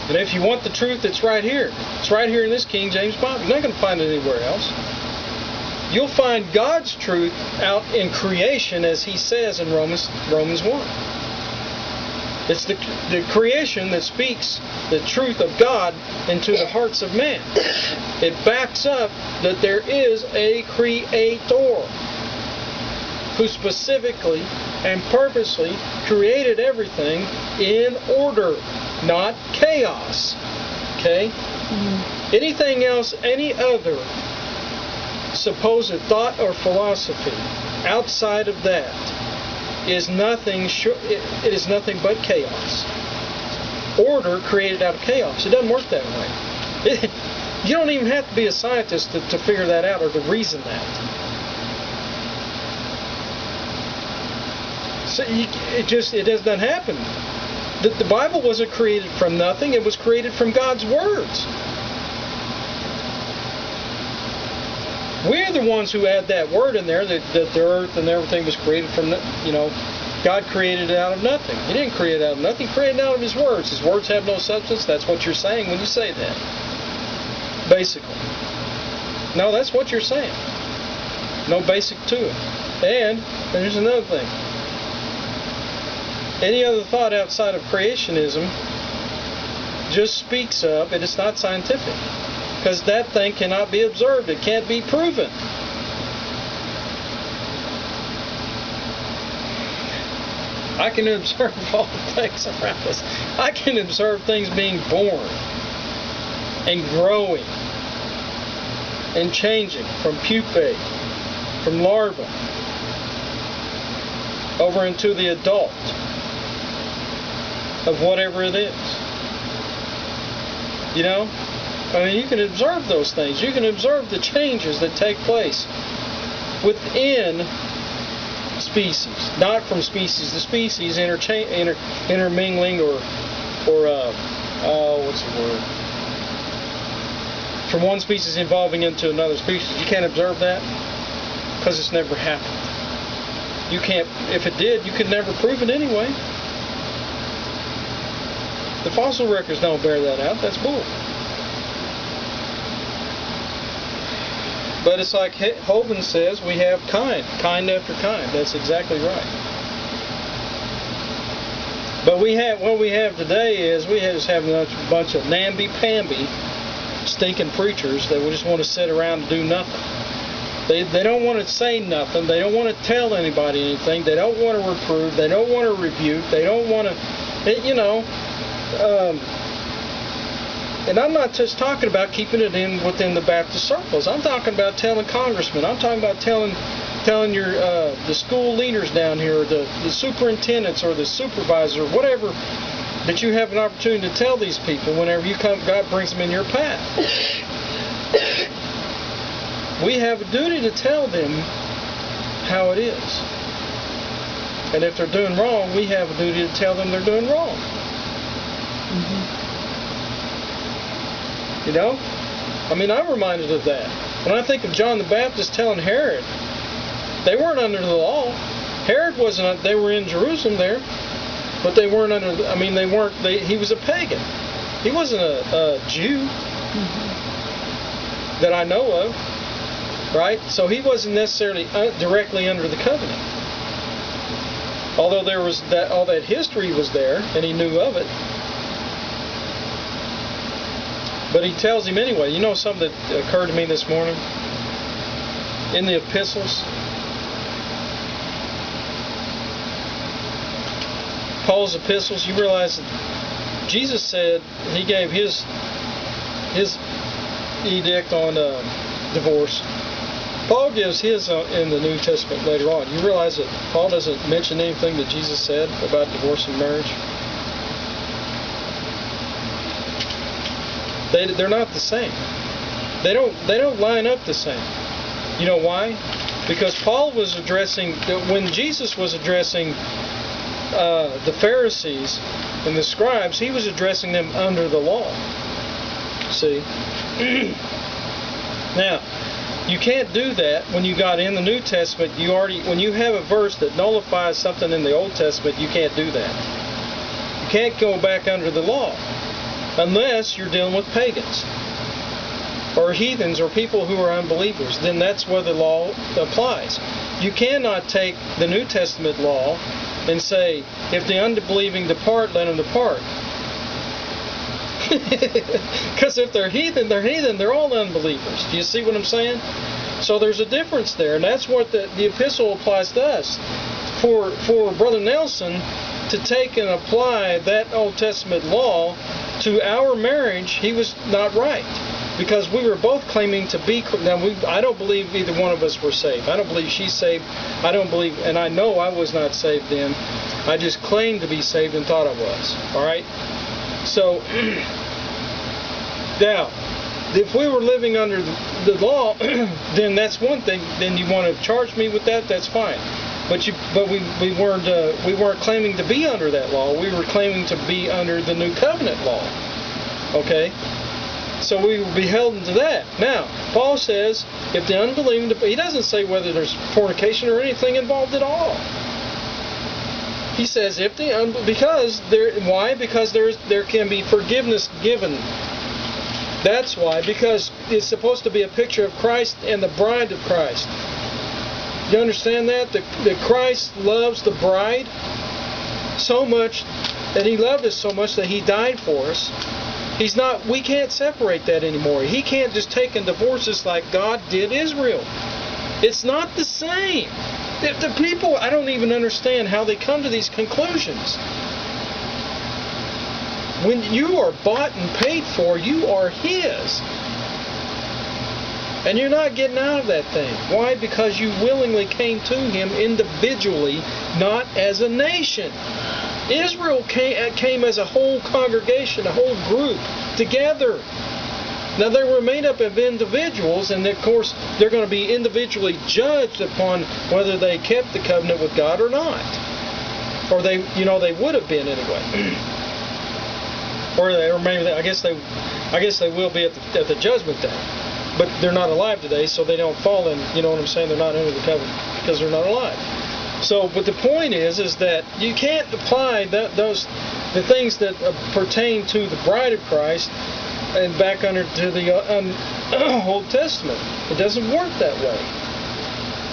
And if you want the truth, it's right here. It's right here in this King James Bible. You're not going to find it anywhere else. You'll find God's truth out in creation, as He says in Romans 1. It's the creation that speaks the truth of God into the hearts of man. It backs up that there is a Creator who specifically and purposely created everything in order, not chaos. Okay? Anything else, any other supposed thought or philosophy outside of that is nothing. It is nothing but chaos. Order created out of chaos. It doesn't work that way. You don't even have to be a scientist to figure that out or to reason that. So it doesn't happen. The Bible wasn't created from nothing. It was created from God's words. We're the ones who add that word in there that the earth and everything was created from, God created it out of nothing. He didn't create it out of nothing. He created it out of His words. His words have no substance. That's what you're saying when you say that. Basically. No, that's what you're saying. No basic to it. And there's another thing. Any other thought outside of creationism just speaks of, and it's not scientific. Because that thing cannot be observed. It can't be proven. I can observe all the things around us. I can observe things being born and growing and changing from pupae, from larva, over into the adult of whatever it is. I mean, you can observe those things. You can observe the changes that take place within species, not from species to species, intermingling or what's the word? From one species evolving into another species. You can't observe that because it's never happened. You can't. If it did, you could never prove it anyway. The fossil records don't bear that out. That's bull. But it's like Hovind says, we have kind after kind. That's exactly right. But what we have today is we just have a bunch of namby-pamby, stinking preachers that just want to sit around and do nothing. They don't want to say nothing. They don't want to tell anybody anything. They don't want to reprove. They don't want to rebuke. They don't want to, and I'm not just talking about keeping it within the Baptist circles. I'm talking about telling congressmen. I'm talking about telling your the school leaders down here, or the superintendents, or the supervisor, whatever, that you have an opportunity to tell these people whenever God brings them in your path. We have a duty to tell them how it is. And if they're doing wrong, we have a duty to tell them they're doing wrong. I mean, I'm reminded of that. When I think of John the Baptist telling Herod, they weren't under the law. Herod wasn't, they were in Jerusalem there, but they weren't under, he was a pagan. He wasn't a Jew that I know of, right? So he wasn't necessarily directly under the covenant. Although there was all that history was there, and he knew of it. But he tells him anyway. You know something that occurred to me this morning? In the epistles, Paul's epistles, you realize that Jesus said, he gave his edict on divorce. Paul gives his in the New Testament later on. You realize that Paul doesn't mention anything that Jesus said about divorce and marriage? They're not the same. They don't line up the same. You know why? Because Paul was addressing, when Jesus was addressing the Pharisees and the scribes, he was addressing them under the law. See? Now, you can't do that when you got in the New Testament. When you have a verse that nullifies something in the Old Testament, you can't do that. You can't go back under the law. unless you're dealing with pagans or heathens or people who are unbelievers. Then that's where the law applies. You cannot take the New Testament law and say, if the unbelieving depart, let them depart. Because if they're heathen, they're heathen. They're all unbelievers. Do you see what I'm saying? So there's a difference there, and that's what the epistle applies to us. For Brother Nelson to take and apply that Old Testament law to our marriage, he was not right. Because we were both claiming to be. Now, I don't believe either one of us were saved. I don't believe she's saved. I don't believe, and I know I was not saved then. I just claimed to be saved and thought I was. All right? So, now, if we were living under the law, then that's one thing. Then you want to charge me with that? That's fine. But we weren't claiming to be under that law. We were claiming to be under the New Covenant law. Okay? So we will be held to that. Now, Paul says, if the unbelieving, he doesn't say whether there's fornication or anything involved at all. He says, why? Because there can be forgiveness given. That's why, because it's supposed to be a picture of Christ and the bride of Christ. You understand that? That Christ loves the bride so much, that He loved us so much that He died for us. We can't separate that anymore. He can't just take and divorce us like God did Israel. It's not the same. The people, I don't even understand how they come to these conclusions. When you are bought and paid for, you are His. And you're not getting out of that thing. Why? Because you willingly came to Him individually, not as a nation. Israel came as a whole congregation, a whole group, together. Now, they were made up of individuals, and of course, they're going to be individually judged upon whether they kept the covenant with God or not. Or they would have been anyway. or maybe I guess they will be at the judgment day. But they're not alive today, so they don't fall in. You know what I'm saying? They're not under the covenant because they're not alive. So, but the point is that you can't apply the things that pertain to the bride of Christ and back under to the Old Testament. It doesn't work that way.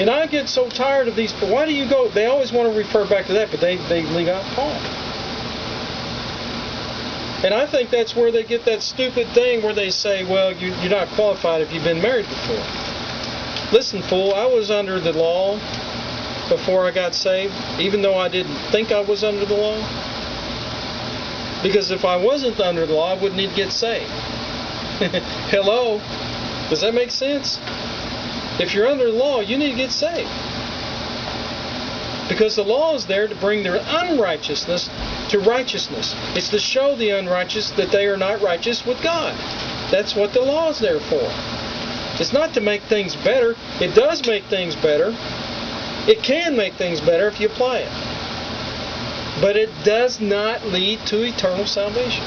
And I get so tired of these. Why do you go? They always want to refer back to that, but they leave out Paul. And I think that's where they get that stupid thing where they say, well, you're not qualified if you've been married before. Listen, fool, I was under the law before I got saved, even though I didn't think I was under the law. Because if I wasn't under the law, I wouldn't need to get saved. Hello? Does that make sense? If you're under the law, you need to get saved. Because the law is there to bring their unrighteousness to righteousness. It's to show the unrighteous that they are not righteous with God. That's what the law is there for. It's not to make things better. It does make things better. It can make things better if you apply it. But it does not lead to eternal salvation.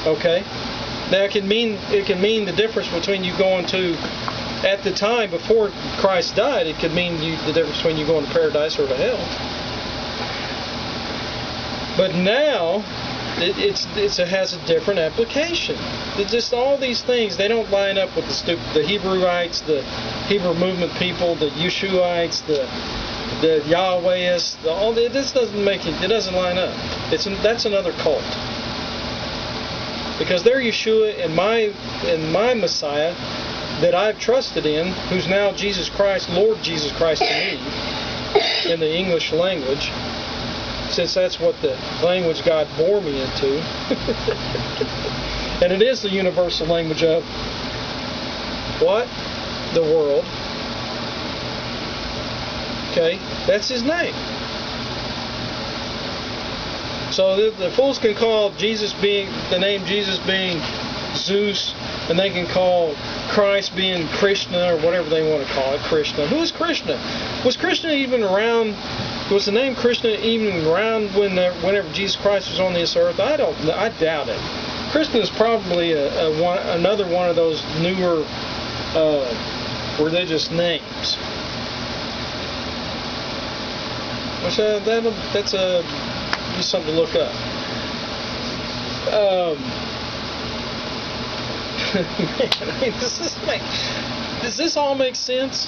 Okay? Now it can mean the difference between you going to, at the time before Christ died, it could mean the difference between you going to paradise or to hell. But now it has a different application. Just all these things, they don't line up with the Hebrewites, the Hebrew movement people, the Yeshuites, the Yahwehists. This doesn't make it. It doesn't line up. That's another cult. Because their Yeshua and my Messiah that I've trusted in, who's now Jesus Christ, Lord Jesus Christ to me, in the English language, since that's what the language God bore me into. And it is the universal language of what? The world. Okay, that's His name. So the fools can call the name Jesus being Zeus, and they can call Christ being Krishna, or whatever they want to call it, Krishna. Who is Krishna? Was Krishna even around? Was the name Krishna even around whenever Jesus Christ was on this earth? I doubt it. Krishna is probably another one of those newer religious names. Which that's a Be something to look up. Man, I mean, does this all make sense?